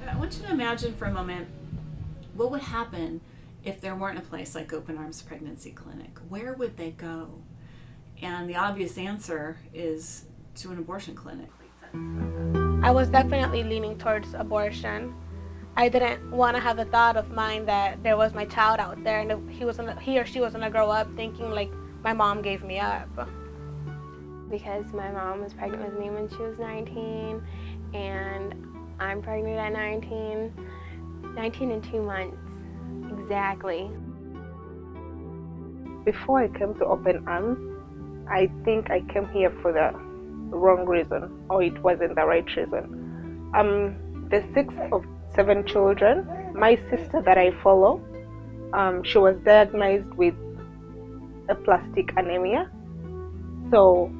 I want you to imagine for a moment what would happen if there weren't a place like Open Arms Pregnancy Clinic. Where would they go? And the obvious answer is to an abortion clinic. I was definitely leaning towards abortion. I didn't want to have the thought of mine that there was my child out there and he or she was gonna grow up thinking like my mom gave me up. Because my mom was pregnant with me when she was 19, and I'm pregnant at 19 and 2 months, exactly. Before I came to Open Arms, I think I came here for the wrong reason, or it wasn't the right reason. I'm the sixth of 7 children. My sister that I follow, she was diagnosed with aplastic anemia. So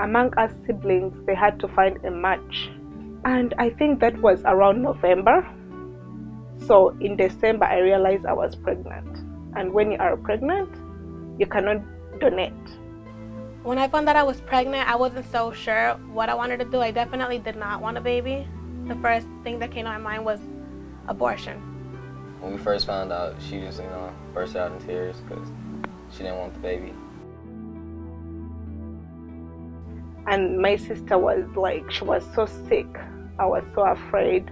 among us siblings, they had to find a match. And I think that was around November. So in December, I realized I was pregnant. And when you are pregnant, you cannot donate. When I found that I was pregnant, I wasn't so sure what I wanted to do. I definitely did not want a baby. The first thing that came to my mind was abortion. When we first found out, she just, burst out in tears because she didn't want the baby. And my sister was like, she was so sick. I was so afraid.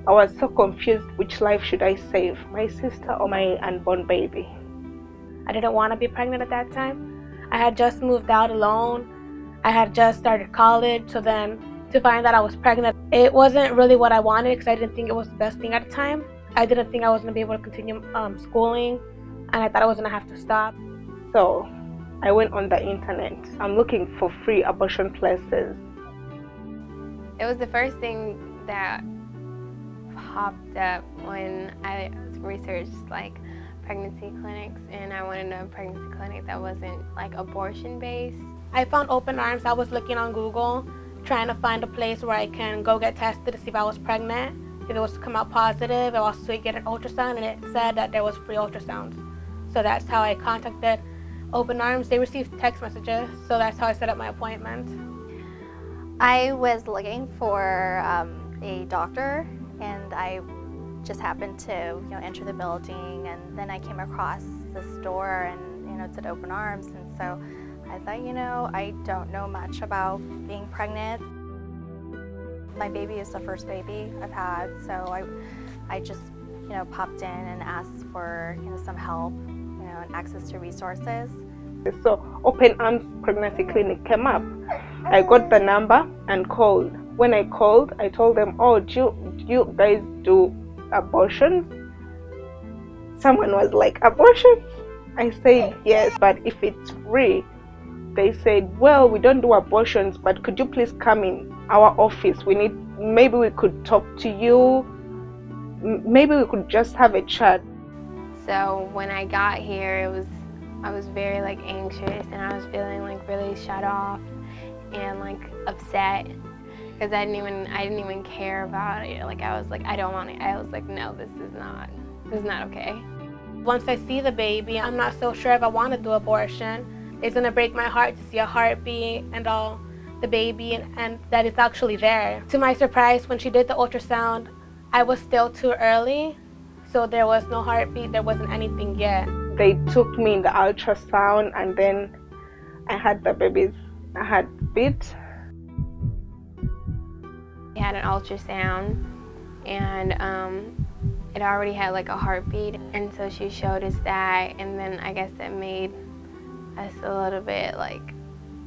I was so confused, which life should I save, my sister or my unborn baby? I didn't want to be pregnant at that time. I had just moved out alone. I had just started college, so then to find that I was pregnant, it wasn't really what I wanted because I didn't think it was the best thing at the time. I didn't think I was going to be able to continue schooling, and I thought I was going to have to stop. So I went on the internet. I'm looking for free abortion places. It was the first thing that popped up when I researched like pregnancy clinics, and I wanted a pregnancy clinic that wasn't like abortion based. I found Open Arms. I was looking on Google trying to find a place where I can go get tested to see if I was pregnant. If it was to come out positive, I also get an ultrasound, and it said that there was free ultrasounds. So that's how I contacted Open Arms. They received text messages, so that's how I set up my appointment. I was looking for a doctor, and I just happened to enter the building, and then I came across this door, and it said Open Arms, and so I thought, I don't know much about being pregnant. My baby is the first baby I've had, so I just popped in and asked for some help, and access to resources. So Open Arms Pregnancy Clinic came up. I got the number and called. When I called, I told them, oh, do you guys do abortions? Someone was like, abortion? I said yes, but if it's free. They said, well, we don't do abortions, but could you please come in our office? Maybe we could talk to you. Maybe we could just have a chat. So when I got here, I was very anxious, and I was feeling really shut off and upset because I didn't even care about it. I was like, I don't want it. I was like, no, this is not okay. Once I see the baby, I'm not so sure if I want to do abortion. It's gonna break my heart to see a heartbeat and all, the baby, and that it's actually there. To my surprise, when she did the ultrasound, I was still too early, so there was no heartbeat, there wasn't anything yet. They took me in the ultrasound, and then I had the baby's heartbeat. We had an ultrasound, and it already had a heartbeat, and so she showed us that, and then I guess it made us a little bit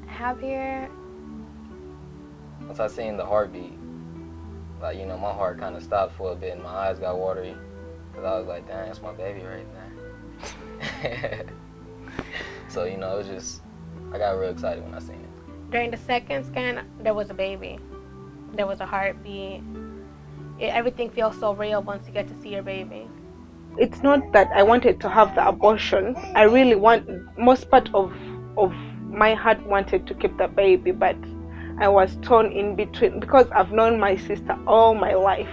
happier. Once I seen the heartbeat, my heart kind of stopped for a bit and my eyes got watery because I was like, dang, that's my baby right there. So, it was just, I got real excited when I seen it. During the second scan, there was a baby. There was a heartbeat. Everything feels so real once you get to see your baby. It's not that I wanted to have the abortion. I really most part of my heart wanted to keep the baby, but I was torn in between because I've known my sister all my life.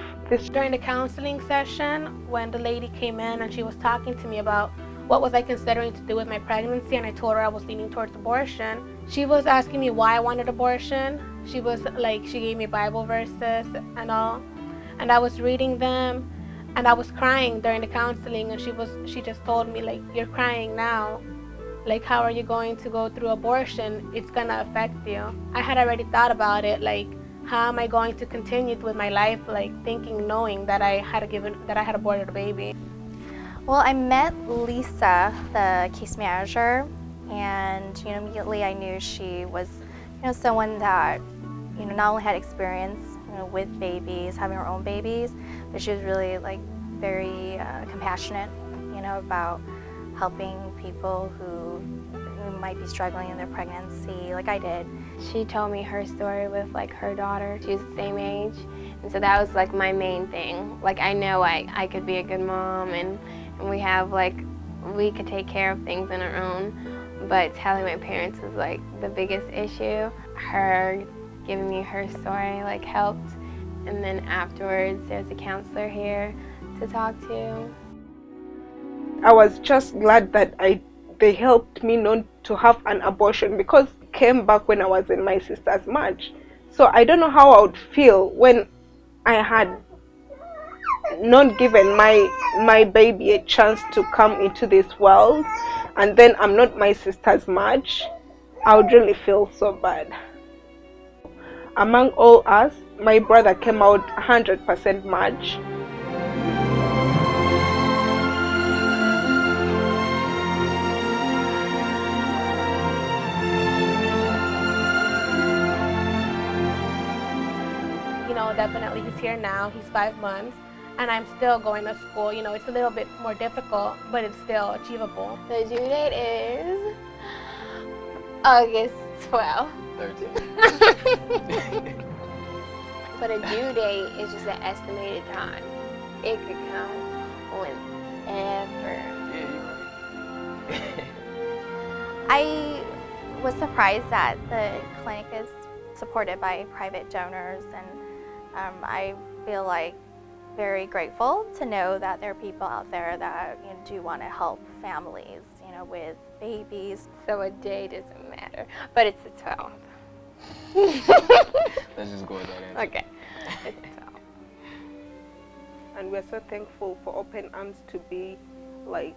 During the counseling session, when the lady came in and she was talking to me about what was I considering to do with my pregnancy, and I told her I was leaning towards abortion, she was asking me why I wanted abortion. She gave me Bible verses and all, and I was reading them, and I was crying during the counseling, and she just told me, like, you're crying now. Like, how are you going to go through abortion? It's gonna affect you. I had already thought about it, like, how am I going to continue with my life, like knowing that I had aborted a baby. Well, I met Lisa, the case manager, and immediately I knew she was someone that not only had experience with babies, having her own babies, but she was really very compassionate, about helping people who might be struggling in their pregnancy, like I did. She told me her story with her daughter. She was the same age, and so that was my main thing. I know I could be a good mom, and we could take care of things on our own, but telling my parents was the biggest issue. Her giving me her story helped, and then afterwards there's a counselor here to talk to. I was just glad that they helped me not to have an abortion, because it came back when I was in my sister's march. So I don't know how I would feel when I had not given my baby a chance to come into this world, and then I'm not my sister's march. I would really feel so bad. Among all us, my brother came out 100% march. Definitely he's here now. He's 5 months, and I'm still going to school. It's a little bit more difficult, but it's still achievable. The due date is August 12th. 13. But a due date is just an estimated time. It could come whenever. Yeah, I was surprised that the clinic is supported by private donors, and I feel very grateful to know that there are people out there that do want to help families, with babies. So a day doesn't matter, but it's the 12th. Let's just go with that answer. Okay, it's the 12th. And we're so thankful for Open Arms to be the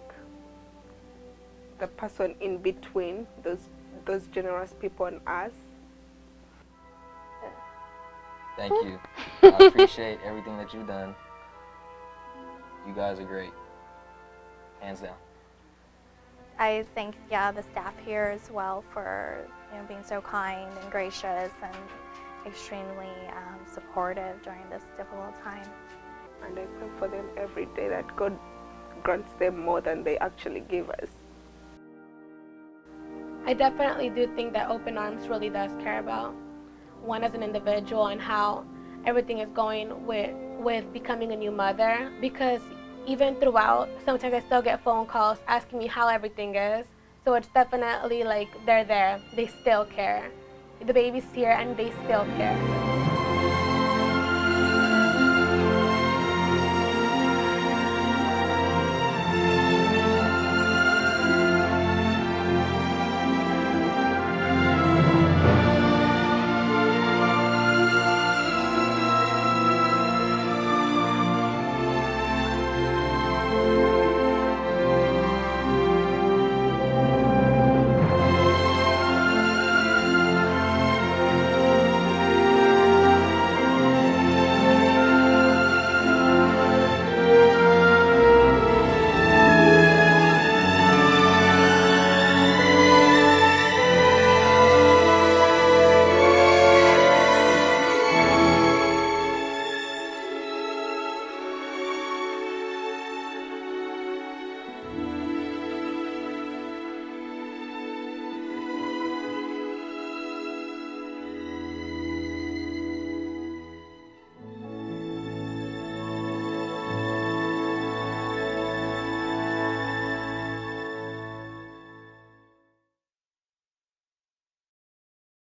person in between those generous people and us. Thank you. I appreciate everything that you've done. You guys are great. Hands down. I thank the staff here as well for being so kind and gracious and extremely supportive during this difficult time. And I pray for them every day that God grants them more than they actually give us. I definitely do think that Open Arms really does care about one as an individual and how everything is going with becoming a new mother, because even throughout, sometimes I still get phone calls asking me how everything is. So it's definitely they're there. They still care. The baby's here and they still care.